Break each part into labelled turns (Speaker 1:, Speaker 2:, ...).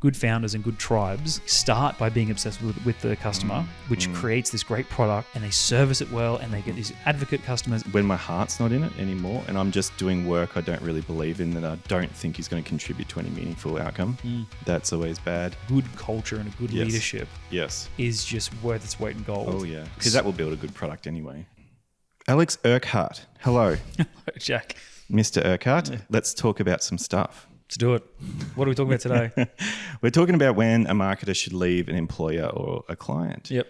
Speaker 1: good founders and good tribes start by being obsessed with the customer, which creates this great product, and they service it well, and they get these advocate customers.
Speaker 2: When my heart's not in it anymore and I'm just doing work I don't really believe in, that I don't think is going to contribute to any meaningful outcome, that's always bad.
Speaker 1: Good culture and a good leadership is just worth its weight in gold.
Speaker 2: Oh yeah, because that will build a good product anyway. Alex Urquhart, hello.
Speaker 1: Hello, Jack.
Speaker 2: Mr. Urquhart, let's talk about some stuff.
Speaker 1: Let's do it. What are we talking about today?
Speaker 2: We're talking about when a marketer should leave an employer or a client.
Speaker 1: Yep.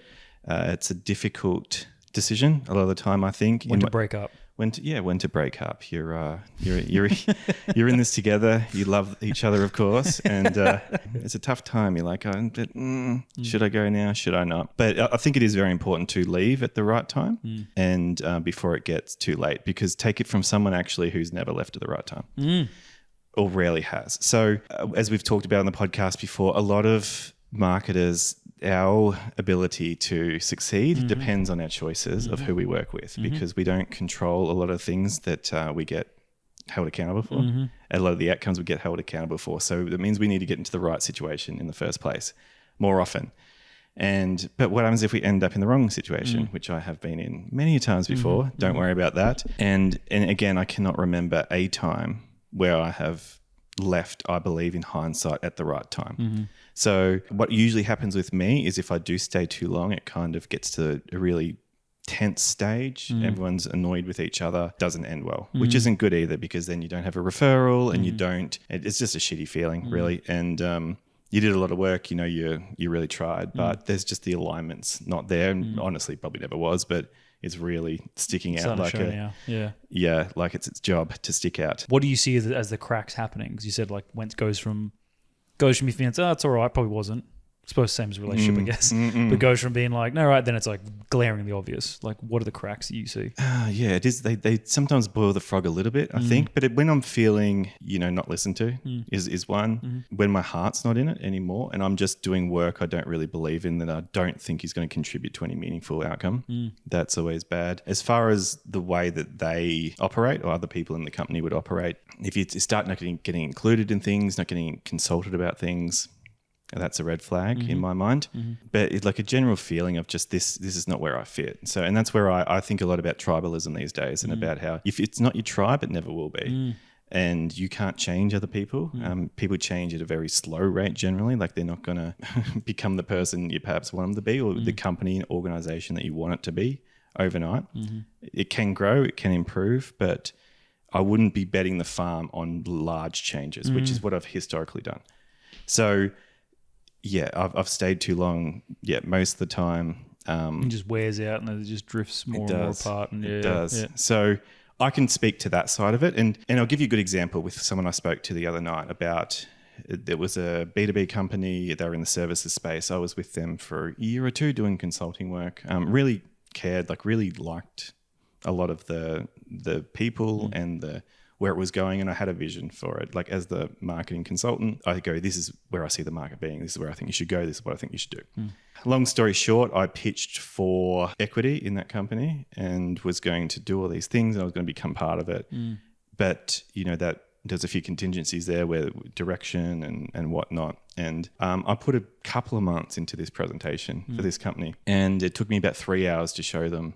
Speaker 2: It's a difficult decision a lot of the time, I think.
Speaker 1: When to break up.
Speaker 2: When to break up. You're in this together. You love each other, of course, and it's a tough time. You're like, should I go now? Should I not? But I think it is very important to leave at the right time and before it gets too late, because take it from someone actually who's never left at the right time. Or rarely has. So as we've talked about on the podcast before, a lot of marketers, our ability to succeed depends on our choices of who we work with, because we don't control a lot of things that we get held accountable for. And a lot of the outcomes we get held accountable for. So that means we need to get into the right situation in the first place more often. But what happens if we end up in the wrong situation, which I have been in many times before? Don't worry about that. And again, I cannot remember a time where I have left, I believe, in hindsight at the right time. So what usually happens with me is if I do stay too long, it kind of gets to a really tense stage. Everyone's annoyed with each other. Doesn't end well, which isn't good either, because then you don't have a referral and it's just a shitty feeling, really. And you did a lot of work, you really tried, but there's just the alignment's not there. And honestly, probably never was, but it's really sticking out like like it's its job to stick out.
Speaker 1: What do you see as the cracks happening? Because you said like when it goes from your fiance, it's all right, probably wasn't. I suppose same as a relationship, I guess. But goes from being like, no, right, then it's like glaringly obvious. Like, what are the cracks that you see?
Speaker 2: Yeah, it is. They sometimes boil the frog a little bit, I think. But when I'm feeling, not listened to is one. When my heart's not in it anymore and I'm just doing work I don't really believe in, that I don't think is going to contribute to any meaningful outcome, that's always bad. As far as the way that they operate or other people in the company would operate, if you start not getting included in things, not getting consulted about things, that's a red flag in my mind. But it's like a general feeling of just this is not where I fit. So, and that's where I think a lot about tribalism these days, and about how if it's not your tribe, it never will be. And you can't change other people. People change at a very slow rate generally. Like they're not going to become the person you perhaps want them to be, or the company and organization that you want it to be overnight. It can grow, it can improve, but I wouldn't be betting the farm on large changes, which is what I've historically done. So yeah, I've stayed too long. Yeah, most of the time.
Speaker 1: It just wears out and it just drifts more and more apart. And
Speaker 2: it does. Yeah. So I can speak to that side of it. And I'll give you a good example with someone I spoke to the other night about, there was a B2B company. They were in the services space. I was with them for a year or two doing consulting work. Really cared, really liked a lot of the people and where it was going, and I had a vision for it. Like as the marketing consultant, I go, this is where I see the market being. This is where I think you should go. This is what I think you should do. Long story short, I pitched for equity in that company and was going to do all these things, and I was going to become part of it. But, that there's a few contingencies there where direction and whatnot. And I put a couple of months into this presentation for this company, and it took me about 3 hours to show them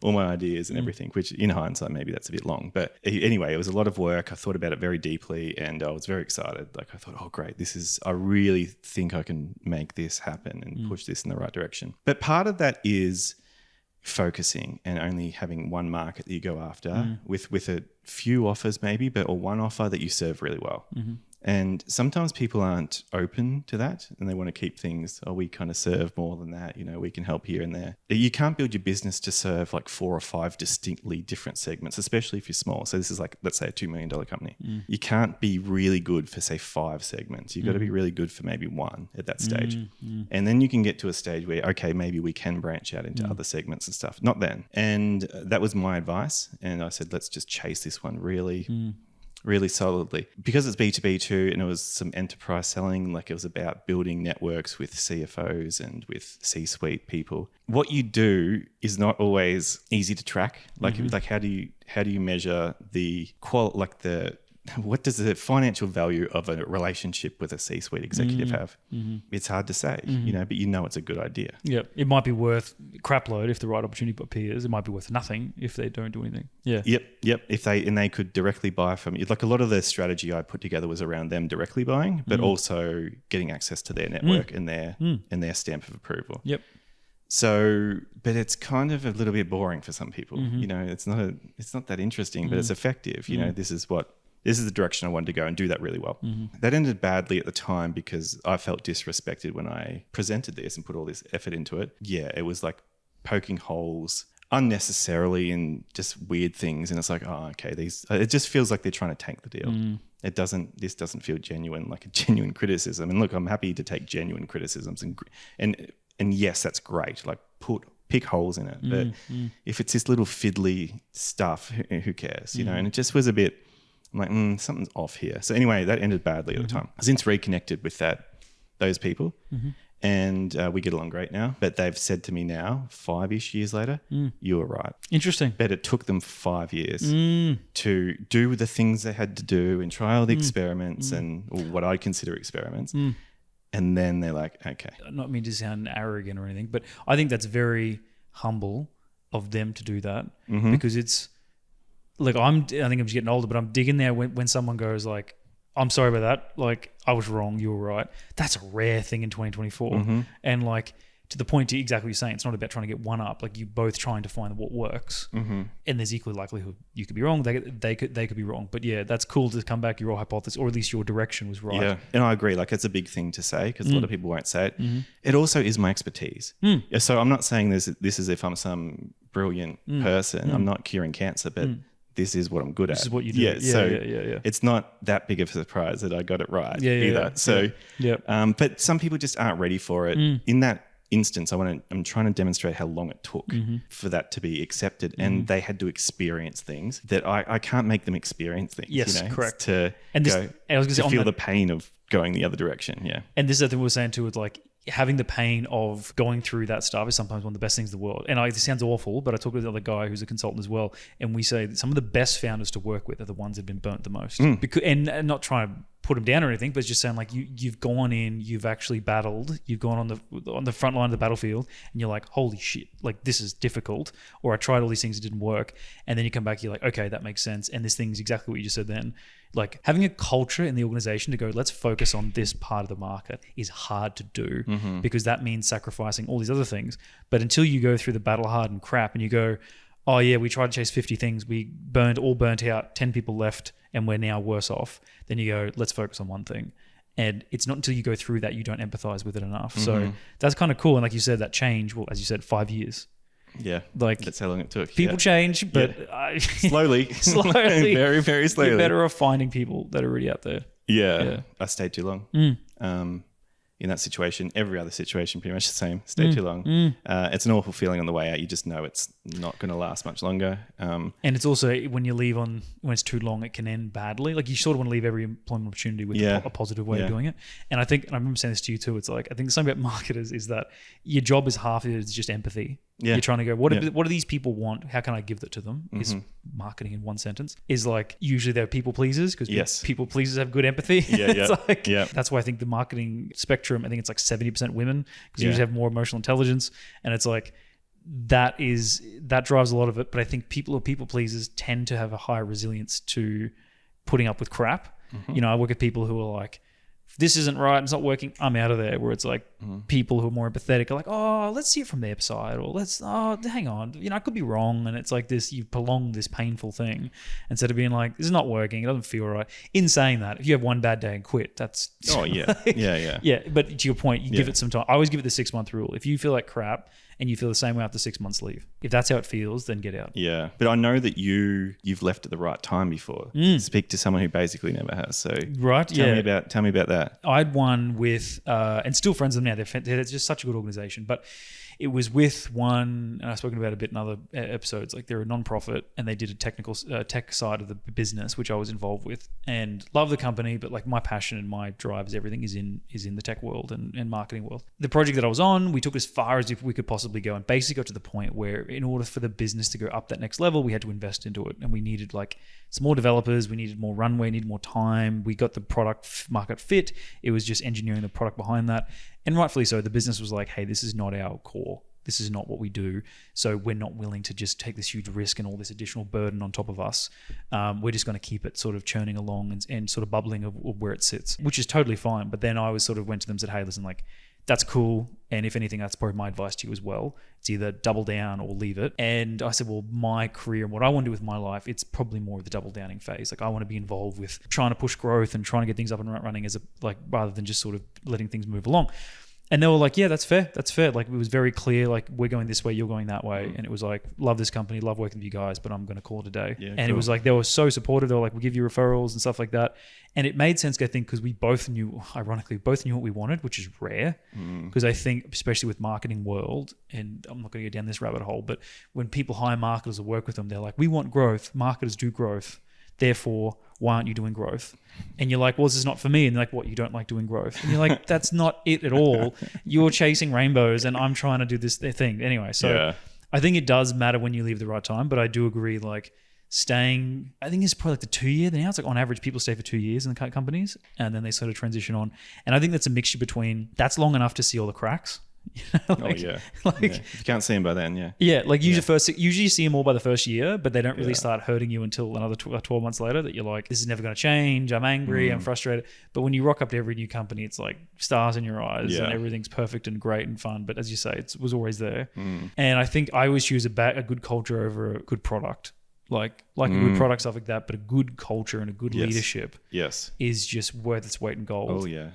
Speaker 2: all my ideas and everything, which in hindsight, maybe that's a bit long. But anyway, it was a lot of work. I thought about it very deeply and I was very excited. Like I thought, oh, great. I really think I can make this happen and push this in the right direction. But part of that is focusing and only having one market that you go after with a few offers maybe, or one offer that you serve really well. And sometimes people aren't open to that and they want to keep things, we kind of serve more than that, we can help here and there. You can't build your business to serve like 4 or 5 distinctly different segments, especially if you're small. So this is like, let's say a $2 million company. You can't be really good for say 5 segments. You've got to be really good for maybe 1 at that stage. And then you can get to a stage where, okay, maybe we can branch out into other segments and stuff. Not then. And that was my advice. And I said, let's just chase this one really solidly. Because it's B2B too, and it was some enterprise selling, like it was about building networks with CFOs and with C-suite people. What you do is not always easy to track. Like how do you measure the what does the financial value of a relationship with a C-suite executive have? It's hard to say, but you know it's a good idea.
Speaker 1: Yeah, it might be worth crap load if the right opportunity appears. It might be worth nothing if they don't do anything. Yeah.
Speaker 2: Yep. If they could directly buy from you, like a lot of the strategy I put together was around them directly buying, but also getting access to their network and their stamp of approval.
Speaker 1: Yep.
Speaker 2: So, but it's kind of a little bit boring for some people. It's not that interesting, but it's effective. This is the direction I wanted to go and do that really well. That ended badly at the time because I felt disrespected when I presented this and put all this effort into it. Yeah, it was like poking holes unnecessarily in just weird things. And it's like, oh, okay, it just feels like they're trying to tank the deal. This doesn't feel genuine, like a genuine criticism. And look, I'm happy to take genuine criticisms and yes, that's great. Like pick holes in it. But if it's this little fiddly stuff, who cares? And it just was a bit, I'm like, something's off here. So anyway, that ended badly at the time. I've since reconnected with those people and we get along great now. But they've said to me now, 5-ish years later, you were right.
Speaker 1: Interesting.
Speaker 2: But it took them 5 years to do the things they had to do and try all the experiments or what I consider experiments. And then they're like, okay.
Speaker 1: Not mean to sound arrogant or anything, but I think that's very humble of them to do that because it's like I think I'm just getting older, but I'm digging there when someone goes like, I'm sorry about that. Like I was wrong. You were right. That's a rare thing in 2024. And like to the point to exactly what you're saying, it's not about trying to get one up. Like you both trying to find what works and there's equally likelihood you could be wrong. They could be wrong, but yeah, that's cool to come back. Your hypothesis, or at least your direction was right.
Speaker 2: Yeah. And I agree. Like it's a big thing to say because a lot of people won't say it. It also is my expertise. So I'm not saying this as if I'm some brilliant person. I'm not curing cancer, but this is what I'm good at.
Speaker 1: This is what you do.
Speaker 2: Yeah. It's not that big of a surprise that I got it right either. So, but some people just aren't ready for it. In that instance, I'm trying to demonstrate how long it took for that to be accepted, and they had to experience things that I can't make them experience things.
Speaker 1: Yes, correct.
Speaker 2: To feel the pain of going the other direction. Yeah,
Speaker 1: and this is the thing we were saying too. It's like having the pain of going through that stuff is sometimes one of the best things in the world. And it sounds awful, but I talk with the other guy who's a consultant as well, and we say that some of the best founders to work with are the ones that have been burnt the most. And not trying to put them down or anything, but it's just saying like you've gone in, you've actually battled, you've gone on the front line of the battlefield, and you're like, holy shit, like this is difficult, or I tried all these things, it didn't work, and then you come back, you're like, okay, that makes sense, and this thing's exactly what you just said then. Like having a culture in the organization to go, let's focus on this part of the market is hard to do because that means sacrificing all these other things. But until you go through the battle hardened crap and you go, oh yeah, we tried to chase 50 things, we burnt out, 10 people left, and we're now worse off. Then you go, let's focus on one thing. And it's not until you go through that you don't empathize with it enough. So that's kind of cool. And like you said, that change, well, as you said, 5 years.
Speaker 2: Yeah,
Speaker 1: like
Speaker 2: that's how long it took.
Speaker 1: People change, but
Speaker 2: slowly, very, very slowly.
Speaker 1: You're better off finding people that are already out there.
Speaker 2: Yeah. I stayed too long. In that situation, every other situation, pretty much the same. Stay too long. It's an awful feeling on the way out. You just know it's not going to last much longer.
Speaker 1: And it's also when you leave when it's too long, it can end badly. Like you sort of want to leave every employment opportunity with a positive way of doing it. And I remember saying this to you too. It's like I think something about marketers is that your job is half is just empathy. Yeah. You're trying to go, what do these people want? How can I give that to them? Is marketing in one sentence. Is like usually they're people pleasers because people pleasers have good empathy. That's why I think the marketing spectrum, I think it's like 70% women because you usually have more emotional intelligence. And it's like that drives a lot of it. But I think people who are people pleasers tend to have a higher resilience to putting up with crap. I work with people who are like, this isn't right, it's not working, I'm out of there. Where it's like people who are more empathetic are like, oh, let's see it from their side, or hang on, I could be wrong. And it's like this, you prolong this painful thing instead of being like, this is not working, it doesn't feel right. In saying that, if you have one bad day and quit, that's yeah. But to your point, you give it some time. I always give it the 6-month rule. If you feel like crap and you feel the same way after 6 months, leave. If that's how it feels, then get out.
Speaker 2: Yeah, but I know that you've left at the right time before. Speak to someone who basically never has. So tell me about that.
Speaker 1: I had one with, and still friends with them now. They're just such a good organization. But It was with one, and I've spoken about it a bit in other episodes, like they're a non-profit and they did a technical tech side of the business, which I was involved with, and love the company, but like my passion and my drive is everything is in the tech world and marketing world. The project that I was on, we took as far as if we could possibly go, and basically got to the point where in order for the business to go up that next level, we had to invest into it, and we needed like some more developers, we needed more runway, needed more time. We got the product market fit. It was just engineering the product behind that. And rightfully so, the business was like, hey, this is not our core. This is not what we do. So we're not willing to just take this huge risk and all this additional burden on top of us. We're just going to keep it sort of churning along and sort of bubbling of where it sits, which is totally fine. But then I was sort of went to them and said, hey, listen, like, that's cool. And if anything, that's probably my advice to you as well. It's either double down or leave it. And I said, well, my career and what I want to do with my life, it's probably more of the double downing phase. Like I want to be involved with trying to push growth and trying to get things up and running rather than just sort of letting things move along. And they were like, yeah, that's fair. That's fair. Like it was very clear, like we're going this way, you're going that way. And it was like, love this company, love working with you guys, but I'm going to call it a day. Yeah, and cool. It was like, they were so supportive. They were like, we'll give you referrals and stuff like that. And it made sense, I think, because we both knew, ironically, what we wanted, which is rare. Because I think, especially with marketing world, and I'm not going to go down this rabbit hole, but when people hire marketers to work with them, they're like, we want growth. Marketers do growth. Therefore, why aren't you doing growth? And you're like, well, this is not for me. And they're like, what, you don't like doing growth? And you're like, that's not it at all. You're chasing rainbows and I'm trying to do this thing. Anyway, so I think it does matter when you leave the right time, but I do agree, like staying, I think it's probably like the 2 year. Now it's like on average, people stay for 2 years in the companies and then they sort of transition on. And I think that's a mixture between, that's long enough to see all the cracks.
Speaker 2: Like, if you can't see them by then,
Speaker 1: usually you see them all by the first year, but they don't really start hurting you until another 12 months later, that you're like, this is never going to change, I'm angry, I'm frustrated. But when you rock up to every new company, it's like stars in your eyes and everything's perfect and great and fun, but as you say, it was always there. And I think I always choose a good culture over a good product. Like a good product, stuff like that, but a good culture and a good leadership is just worth its weight in gold.
Speaker 2: Oh yeah,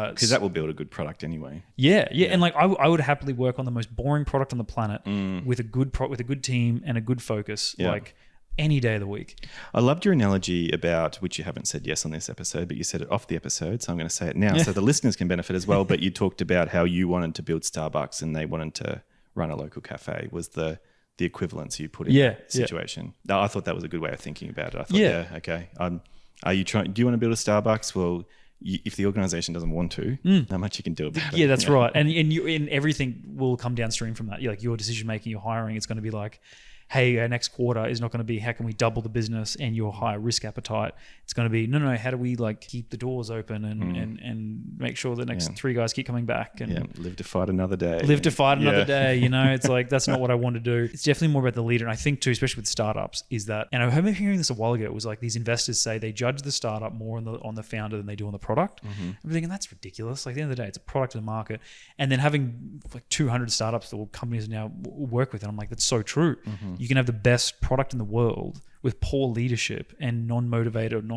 Speaker 2: because that will build a good product anyway.
Speaker 1: Yeah. And like I would happily work on the most boring product on the planet with a good team and a good focus, like any day of the week.
Speaker 2: I loved your analogy about, which you haven't said yes on this episode, but you said it off the episode, so I'm going to say it now so the listeners can benefit as well. But you talked about how you wanted to build Starbucks and they wanted to run a local cafe. Was the equivalence you put in that situation. No, I thought that was a good way of thinking about it. I thought, okay. Do you want to build a Starbucks? Well, if the organization doesn't want to, not much you can do about it.
Speaker 1: Yeah, that's right. And everything will come downstream from that. Like your decision making, your hiring, it's going to be like, hey, our next quarter is not going to be how can we double the business and your higher risk appetite. It's going to be, no, how do we like keep the doors open and make sure the next 3 guys keep coming back and
Speaker 2: live to fight another day.
Speaker 1: Another day, it's like, that's not what I want to do. It's definitely more about the leader. And I think too, especially with startups, is that, and I remember hearing this a while ago, it was like these investors say they judge the startup more on the founder than they do on the product. I'm thinking that's ridiculous. Like at the end of the day, it's a product in the market. And then having like 200 startups that companies now work with, and I'm like, that's so true. You can have the best product in the world with poor leadership and non-motivated,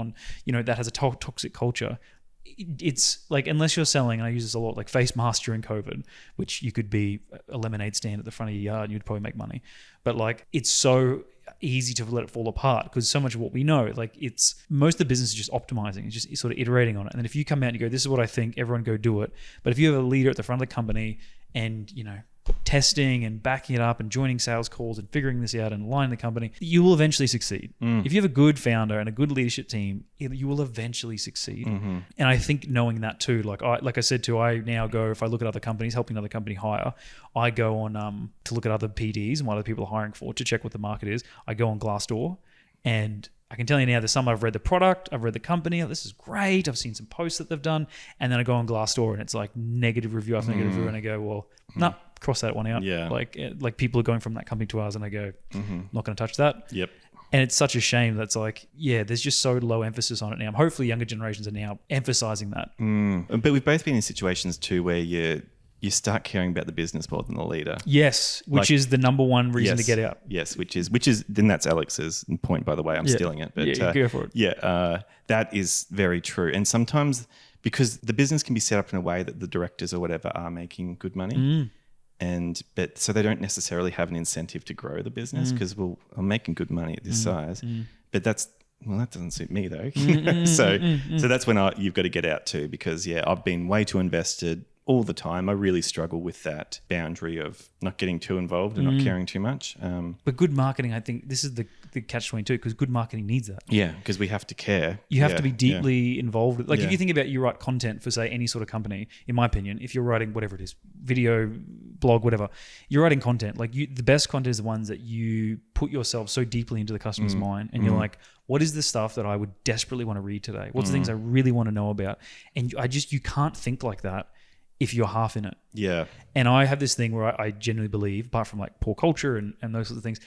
Speaker 1: that has a toxic culture. It's like, unless you're selling, and I use this a lot, like face masks during COVID, which you could be a lemonade stand at the front of your yard and you'd probably make money. But like, it's so easy to let it fall apart because so much of what we know, like it's most of the business is just optimizing, it's just sort of iterating on it. And then if you come out and you go, this is what I think, everyone go do it. But if you have a leader at the front of the company and, testing and backing it up and joining sales calls and figuring this out and aligning the company, you will eventually succeed. If you have a good founder and a good leadership team, you will eventually succeed. And I think knowing that too, like I said too, I now go, if I look at other companies, helping another company hire, I go on to look at other PDs and what other people are hiring for to check what the market is. I go on Glassdoor and I can tell you now, there's some I've read the product, I've read the company, this is great, I've seen some posts that they've done, and then I go on Glassdoor and it's like negative review after negative review, and I go, well, no, cross that one out.
Speaker 2: Yeah.
Speaker 1: Like people are going from that company to ours, and I go, not going to touch that.
Speaker 2: Yep.
Speaker 1: And it's such a shame that's like, there's just so low emphasis on it now. Hopefully younger generations are now emphasizing that.
Speaker 2: But we've both been in situations too where you start caring about the business more than the leader.
Speaker 1: Yes, which is the number one reason to get out.
Speaker 2: Yes, which is then that's Alex's point, by the way. I'm stealing it. But
Speaker 1: go for it.
Speaker 2: That is very true. And sometimes because the business can be set up in a way that the directors or whatever are making good money. But so they don't necessarily have an incentive to grow the business because I'm making good money at this size. But that doesn't suit me though. So that's when you've got to get out too, because I've been way too invested, all the time. I really struggle with that boundary of not getting too involved and not caring too much.
Speaker 1: But good marketing, I think this is the catch-22, because good marketing needs that.
Speaker 2: Yeah, because we have to care.
Speaker 1: You have to be deeply involved. Like
Speaker 2: Yeah.
Speaker 1: if you think about you write content for, say, any sort of company, in my opinion, if you're writing whatever it is, video, blog, whatever, you're writing content. Like the best content is the ones that you put yourself so deeply into the customer's mind, and you're like, what is the stuff that I would desperately want to read today? What's the things I really want to know about? And you can't think like that if you're half in it.
Speaker 2: Yeah.
Speaker 1: And I have this thing where I genuinely believe, apart from like poor culture and those sorts of things,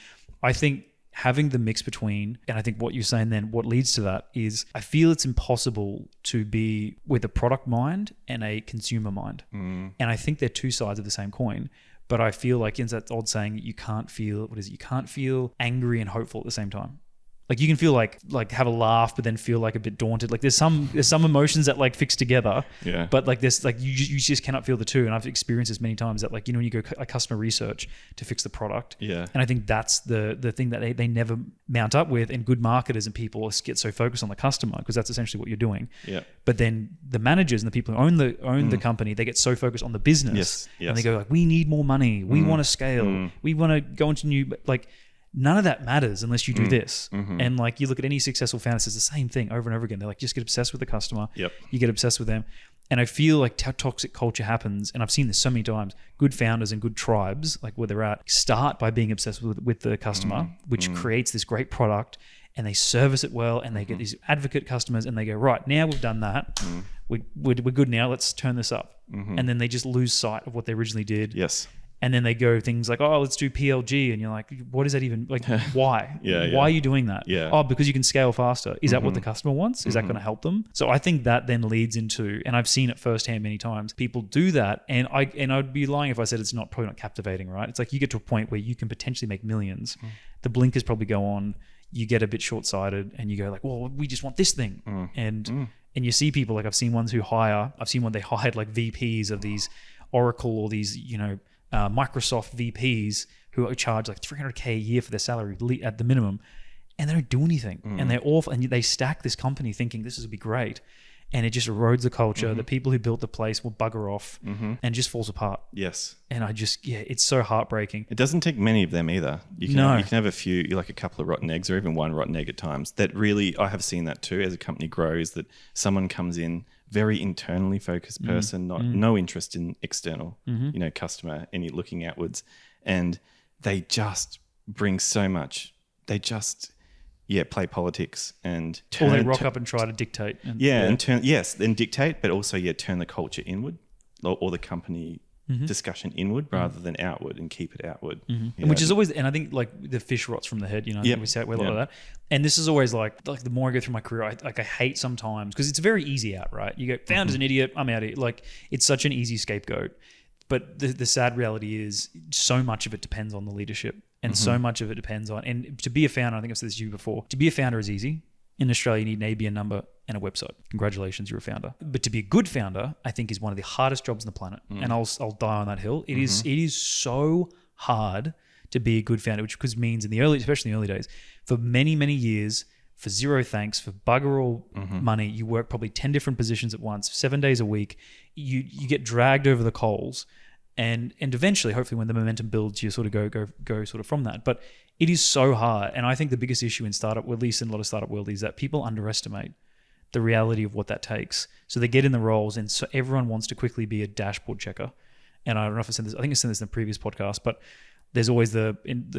Speaker 1: I think having the mix between, and I think what you're saying then, what leads to that is I feel it's impossible to be with a product mind and a consumer mind. And I think they're two sides of the same coin. But I feel like, it's that old saying, you can't feel angry and hopeful at the same time. Like you can feel like have a laugh, but then feel like a bit daunted. Like there's some emotions that like fix together.
Speaker 2: Yeah.
Speaker 1: But like this, like you just cannot feel the two. And I've experienced this many times that, like, when you go customer research to fix the product.
Speaker 2: Yeah.
Speaker 1: And I think that's the thing that they never mount up with. And good marketers and people get so focused on the customer, because that's essentially what you're doing.
Speaker 2: Yeah.
Speaker 1: But then the managers and the people who own the company, they get so focused on the business.
Speaker 2: Yes.
Speaker 1: And they go like, we need more money. We want to scale. We want to go into new, like, none of that matters unless you do this. And like you look at any successful founder, it's the same thing over and over again. They're like, just get obsessed with the customer.
Speaker 2: Yep.
Speaker 1: You get obsessed with them. And I feel like how toxic culture happens, and I've seen this so many times, good founders and good tribes, like where they're at, start by being obsessed with the customer, which creates this great product, and they service it well, and they get these advocate customers, and they go, right, now we've done that. We're good now, let's turn this up. And then they just lose sight of what they originally did.
Speaker 2: Yes.
Speaker 1: And then they go things like, oh, let's do PLG. And you're like, what is that even? Like, why?
Speaker 2: Yeah.
Speaker 1: Why are you doing that?
Speaker 2: Yeah.
Speaker 1: Oh, because you can scale faster. Is that what the customer wants? Is that going to help them? So I think that then leads into, and I've seen it firsthand many times, people do that. And I'd be lying if I said it's probably not captivating, right? It's like you get to a point where you can potentially make millions. The blinkers probably go on. You get a bit short-sighted and you go like, well, we just want this thing. And you see people, like I've seen ones who I've seen when they hired like VPs of these Oracle or these, Microsoft VPs who charge like $300K a year for their salary at the minimum, and they don't do anything. And they're awful, and they stack this company thinking this will be great, and it just erodes the culture. The people who built the place will bugger off and just falls apart.
Speaker 2: Yes.
Speaker 1: And it's so heartbreaking.
Speaker 2: It doesn't take many of them either. You can have a few, like a couple of rotten eggs, or even one rotten egg at times. That really, I have seen that too as a company grows, that someone comes in, very internally focused person, no interest in external, customer, any looking outwards. And they just bring so much. They just, play politics and
Speaker 1: or they rock up and try to dictate.
Speaker 2: And dictate, but also, turn the culture inward or the company discussion inward rather than outward, and keep it outward.
Speaker 1: And which is always, and I think like the fish rots from the head, we say it a lot of that. And this is always like the more I go through my career, I hate sometimes, because it's very easy out, right? You go, founder's an idiot, I'm out here. Like it's such an easy scapegoat. But the sad reality is so much of it depends on the leadership, and so much of it depends on, and to be a founder, I think I've said this to you before, to be a founder is easy. In Australia, you need an ABN number and a website. Congratulations, you're a founder. But to be a good founder, I think, is one of the hardest jobs on the planet. And I'll die on that hill. It is so hard to be a good founder, which means especially in the early days, for many, many years, for zero thanks, for bugger all money, you work probably 10 different positions at once, 7 days a week. You get dragged over the coals. And eventually, hopefully, when the momentum builds, you sort of go sort of from that. But it is so hard. And I think the biggest issue in startup, or at least in a lot of startup world, is that people underestimate the reality of what that takes. So they get in the roles, and so everyone wants to quickly be a dashboard checker. And I don't know if I said this, I think I said this in the previous podcast, but there's always the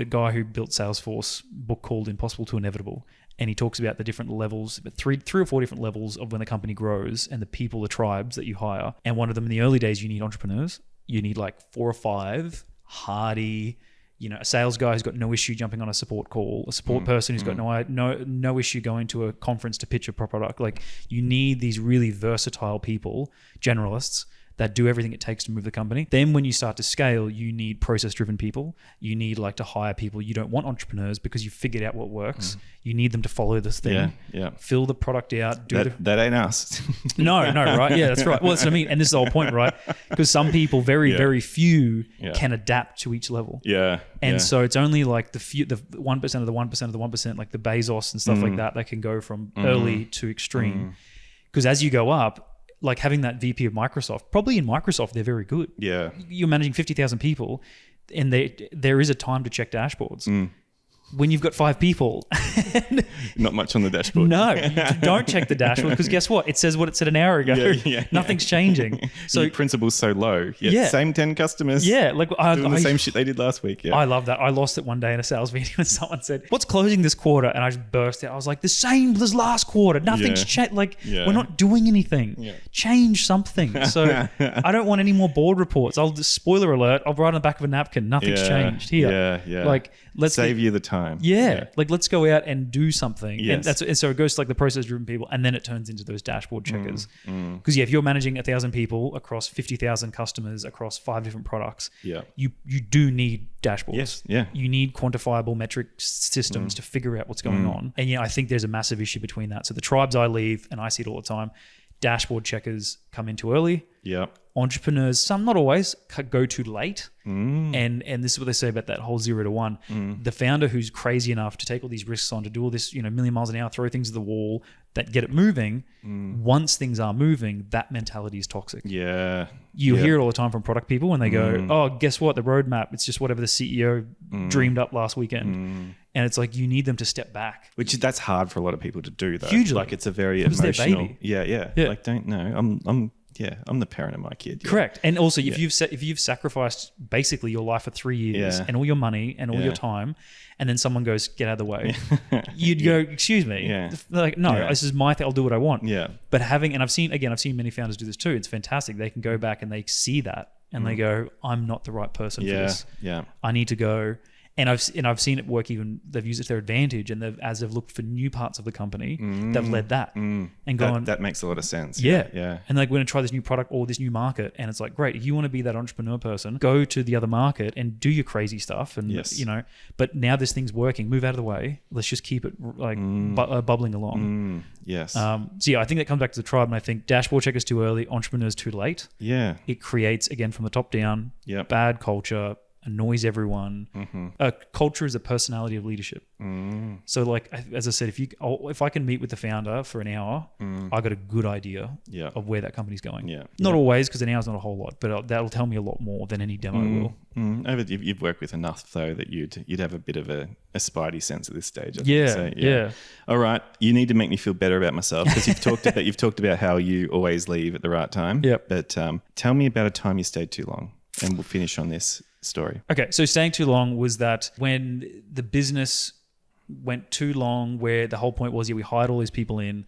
Speaker 1: guy who built Salesforce book called Impossible to Inevitable. And he talks about the different levels, but three or four different levels of when the company grows, and the people, the tribes that you hire. And one of them in the early days, you need entrepreneurs. You need like 4 or 5 hardy, a sales guy who's got no issue jumping on a support call, a support person who's got no issue going to a conference to pitch a product. Like you need these really versatile people, generalists, that do everything it takes to move the company. Then when you start to scale, you need process-driven people. You need to hire people. You don't want entrepreneurs because you've figured out what works. You need them to follow this thing. Fill the product out.
Speaker 2: That ain't us.
Speaker 1: No, right? Yeah, that's right. Well, that's what I mean. And this is the whole point, right? Because some people, very few, can adapt to each level. And so it's only like the 1% of the 1% of the 1%, like the Bezos and stuff like that can go from early to extreme. Because as you go up, like having that VP of Microsoft, probably in Microsoft, they're very good.
Speaker 2: Yeah.
Speaker 1: You're managing 50,000 people and there is a time to check dashboards. When you've got 5 people.
Speaker 2: Not much on the dashboard.
Speaker 1: No, you don't check the dashboard because guess what? It says what it said an hour ago. Nothing's changing. So
Speaker 2: your principal's so low. Same 10 customers.
Speaker 1: Yeah. Like
Speaker 2: doing the same shit they did last week. Yeah.
Speaker 1: I love that. I lost it one day in a sales meeting when someone said, "What's closing this quarter?" And I just burst out. I was like, "The same as last quarter. Nothing's changed. Like we're not doing anything. Change something." So I don't want any more board reports. I'll just, spoiler alert, I'll write on the back of a napkin. Nothing's changed here.
Speaker 2: Yeah.
Speaker 1: Like let's
Speaker 2: save you the time.
Speaker 1: Like let's go out and do something.
Speaker 2: Yes.
Speaker 1: And so it goes to like the process-driven people, and then it turns into those dashboard checkers. Because if you're managing 1,000 people across 50,000 customers across 5 different products, you do need dashboards.
Speaker 2: Yes. Yeah.
Speaker 1: You need quantifiable metric systems to figure out what's going on. And I think there's a massive issue between that. So the tribes I leave, and I see it all the time, dashboard checkers come in too early. Entrepreneurs, some not always, go too late. And this is what they say about that whole 0 to 1. The founder who's crazy enough to take all these risks on, to do all this, million miles an hour, throw things at the wall that get it moving. Once things are moving, that mentality is toxic. You hear it all the time from product people when they go, "Oh, guess what? The roadmap, it's just whatever the CEO dreamed up last weekend." And it's like you need them to step back.
Speaker 2: That's hard for a lot of people to do, though.
Speaker 1: Hugely.
Speaker 2: Like it's a very
Speaker 1: Their
Speaker 2: emotional.
Speaker 1: baby.
Speaker 2: Yeah. Like don't know. I'm the parent of my kid.
Speaker 1: Correct. And also, if you've sacrificed basically your life for 3 years and all your money and all your time, and then someone goes, "Get out of the way," you'd go, "Excuse me." They're like, "No, this is my thing. I'll do what I want." But I've seen many founders do this too. It's fantastic. They can go back and they see that and they go, "I'm not the right person for this. I need to go." And I've seen it work. Even they've used it to their advantage, and as they've looked for new parts of the company, they've led that and gone.
Speaker 2: That makes a lot of sense.
Speaker 1: Yeah. And like, we're going to try this new product or this new market, and it's like, great. If you want to be that entrepreneur person, go to the other market and do your crazy stuff, and But now this thing's working. Move out of the way. Let's just keep it like bubbling along. So I think that comes back to the tribe, and I think dashboard checkers too early, entrepreneurs too late. It creates, again, from the top down, bad culture. Annoys everyone. Culture is a personality of leadership. So like, as I said, if I can meet with the founder for an hour, I got a good idea of where that company's going. Not always, because an hour's not a whole lot, but that'll tell me a lot more than any demo will.
Speaker 2: You've worked with enough though that you'd have a bit of a spidey sense at this stage. All right, you need to make me feel better about myself, because you've talked about how you always leave at the right time. But tell me about a time you stayed too long, and we'll finish on this story.
Speaker 1: Okay, so staying too long was that when the business went too long, where the whole point was, we hired all these people in,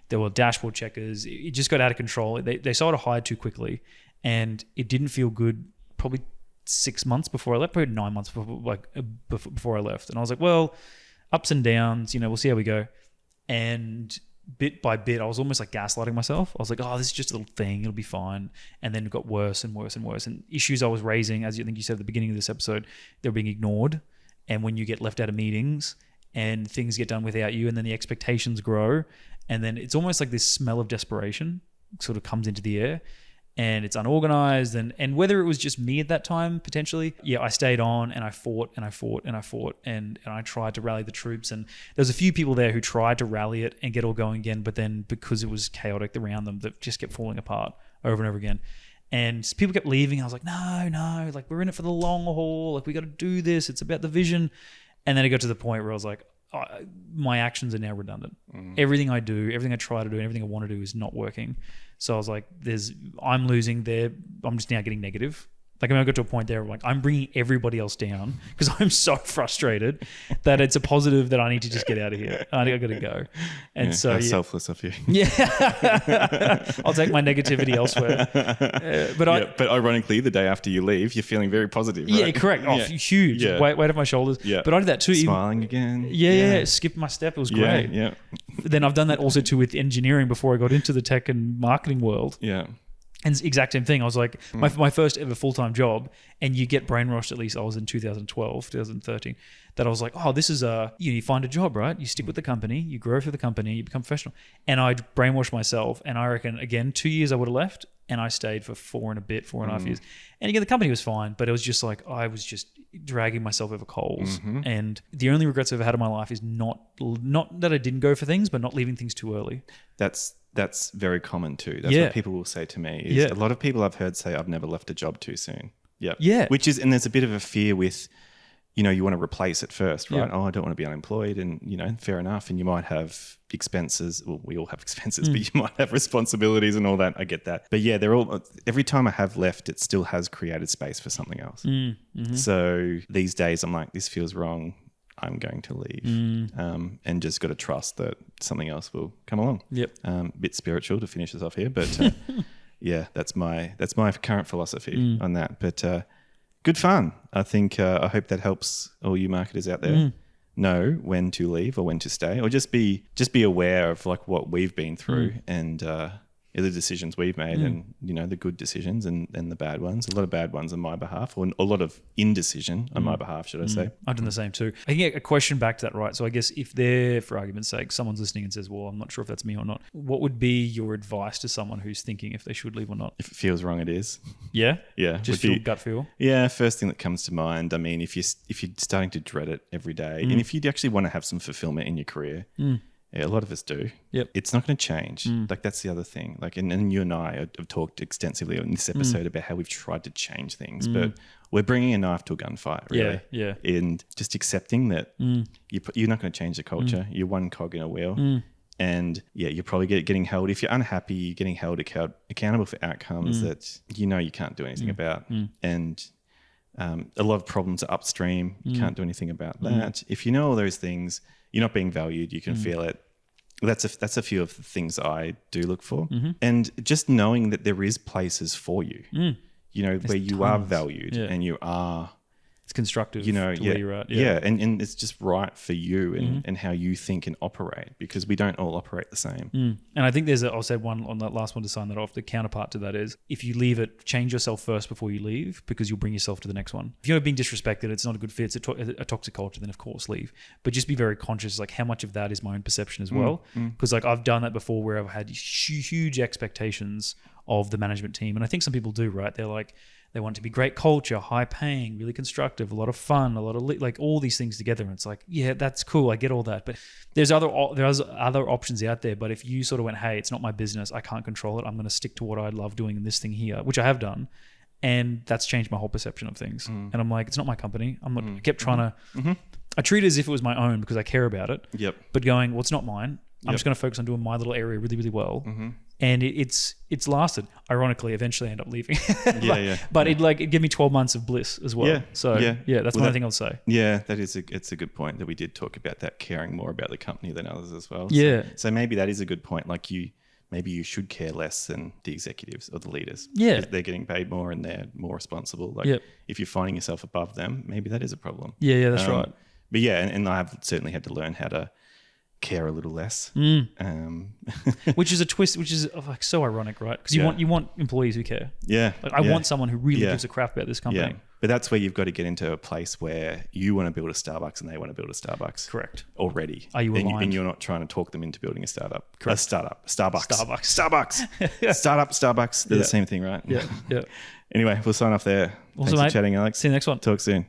Speaker 1: there were dashboard checkers, it just got out of control. They sort of hired too quickly, and it didn't feel good. Probably 6 months before I left, probably 9 months before I left, and I was like, well, ups and downs, we'll see how we go. And bit by bit, I was almost like gaslighting myself. I was like, oh, this is just a little thing. It'll be fine. And then it got worse and worse and worse. And issues I was raising, as I think you said at the beginning of this episode, they were being ignored. And when you get left out of meetings and things get done without you, and then the expectations grow, and then it's almost like this smell of desperation sort of comes into the air. And it's unorganized, and whether it was just me at that time, potentially, I stayed on, and I fought and I fought and I fought, and I tried to rally the troops, and there was a few people there who tried to rally it and get all going again, but then because it was chaotic around them, that just kept falling apart over and over again. And people kept leaving. I was like, no, like we're in it for the long haul, like we got to do this, it's about the vision. And then it got to the point where I was like, my actions are now redundant. Everything I do, everything I try to do, and everything I want to do is not working. So I was like, I'm losing there. I'm just now getting negative. Like, I got to a point there where like, I'm bringing everybody else down because I'm so frustrated that it's a positive that I need to just get out of here. I got to go. And so
Speaker 2: selfless of you.
Speaker 1: I'll take my negativity elsewhere.
Speaker 2: But ironically, the day after you leave, you're feeling very positive. Right?
Speaker 1: Yeah, correct. Oh, huge. Weight off my shoulders. But I did that too.
Speaker 2: Smiling again.
Speaker 1: Skipped my step. It was great. Then I've done that also too with engineering before I got into the tech and marketing world. And it's the exact same thing. I was like, my first ever full-time job, and you get brainwashed, at least I was in 2012, 2013, that I was like, oh, this is you find a job, right? You stick with the company, you grow through the company, you become professional. And I brainwashed myself, and I reckon, again, 2 years I would have left, and I stayed for 4.5 years. And again, the company was fine, but it was just like, I was just dragging myself over coals. And the only regrets I've ever had in my life is not that I didn't go for things, but not leaving things too early.
Speaker 2: That's that's very common too. That's what people will say to me. Is a lot of people I've heard say, I've never left a job too soon. Yep.
Speaker 1: Yeah.
Speaker 2: And there's a bit of a fear with, you want to replace it first, right?
Speaker 1: Yeah.
Speaker 2: Oh, I don't want to be unemployed. And, fair enough. And you might have expenses. Well, we all have expenses, but you might have responsibilities and all that. I get that. But yeah, every time I have left, it still has created space for something else.
Speaker 1: Mm-hmm.
Speaker 2: So these days I'm like, this feels wrong. I'm going to leave, and just got to trust that something else will come along.
Speaker 1: Yep.
Speaker 2: Bit spiritual to finish us off here, but yeah, that's my current philosophy on that. But good fun. I think I hope that helps all you marketers out there know when to leave or when to stay, or just be aware of like what we've been through and the decisions we've made, and the good decisions and the bad ones. A lot of bad ones on my behalf, or a lot of indecision on my behalf, should I say.
Speaker 1: I've done the same too. I think a question back to that, right? So I guess if there, for argument's sake, someone's listening and says, well, I'm not sure if that's me or not, what would be your advice to someone who's thinking if they should leave or not?
Speaker 2: If it feels wrong, it is.
Speaker 1: Yeah?
Speaker 2: Yeah.
Speaker 1: Just feel gut feel?
Speaker 2: Yeah, first thing that comes to mind. I mean, if you're starting to dread it every day, and if you actually want to have some fulfillment in your career, yeah, a lot of us do.
Speaker 1: Yep.
Speaker 2: It's not going to change. Like, that's the other thing. Like, and you and I have talked extensively in this episode about how we've tried to change things, but we're bringing a knife to a gunfight, really.
Speaker 1: Yeah.
Speaker 2: And just accepting that you're not going to change the culture. You're one cog in a wheel. And yeah, you're probably getting held. If you're unhappy, you're getting held accountable for outcomes that you can't do anything about. And a lot of problems are upstream. You can't do anything about that. If you know all those things, you're not being valued. You can feel it. That's a few of the things I do look for. And just knowing that there is places for you, where you are valued and you are.
Speaker 1: It's constructive to where you're at.
Speaker 2: Yeah. And it's just right for you and how you think and operate, because we don't all operate the same.
Speaker 1: And I think I'll say one on that last one to sign that off. The counterpart to that is, if you leave it, change yourself first before you leave, because you'll bring yourself to the next one. If you're being disrespected, it's not a good fit, it's a toxic culture, then of course leave. But just be very conscious, like how much of that is my own perception as well. Because like I've done that before, where I've had huge expectations of the management team. And I think some people do, right? They're like, they want it to be great culture, high paying, really constructive, a lot of fun, a lot of like all these things together. And it's like, yeah, that's cool. I get all that. But there's other options out there. But if you sort of went, hey, it's not my business, I can't control it, I'm going to stick to what I love doing in this thing here, which I have done. And that's changed my whole perception of things. And I'm like, it's not my company. I'm not, I kept trying to, I treat it as if it was my own because I care about it.
Speaker 2: Yep.
Speaker 1: But going, well, it's not mine. I'm just going to focus on doing my little area really, really well. And it's lasted. Ironically, eventually I end up leaving. But it gave me 12 months of bliss as well.
Speaker 2: Yeah.
Speaker 1: So that's one thing I'll say.
Speaker 2: Yeah, it's a good point that we did talk about that, caring more about the company than others as well.
Speaker 1: Yeah.
Speaker 2: So maybe that is a good point. Like maybe you should care less than the executives or the leaders.
Speaker 1: Yeah.
Speaker 2: They're getting paid more and they're more responsible. Like if you're finding yourself above them, maybe that is a problem.
Speaker 1: Yeah, that's right.
Speaker 2: But yeah, and I've certainly had to learn how to care a little less.
Speaker 1: Which is a twist, which is like so ironic, right? Because you want employees who care.
Speaker 2: Yeah.
Speaker 1: Like I want someone who really gives a crap about this company.
Speaker 2: Yeah. But that's where you've got to get into a place where you want to build a Starbucks and they want to build a Starbucks.
Speaker 1: Correct.
Speaker 2: Already.
Speaker 1: Are you aligned?
Speaker 2: And you're not trying to talk them into building a startup.
Speaker 1: Correct.
Speaker 2: A startup. Starbucks.
Speaker 1: Yeah.
Speaker 2: Startup, Starbucks. They're the same thing, right?
Speaker 1: Yeah.
Speaker 2: Anyway, we'll sign off there.
Speaker 1: Also,
Speaker 2: Thanks for chatting, Alex.
Speaker 1: See you next one.
Speaker 2: Talk soon.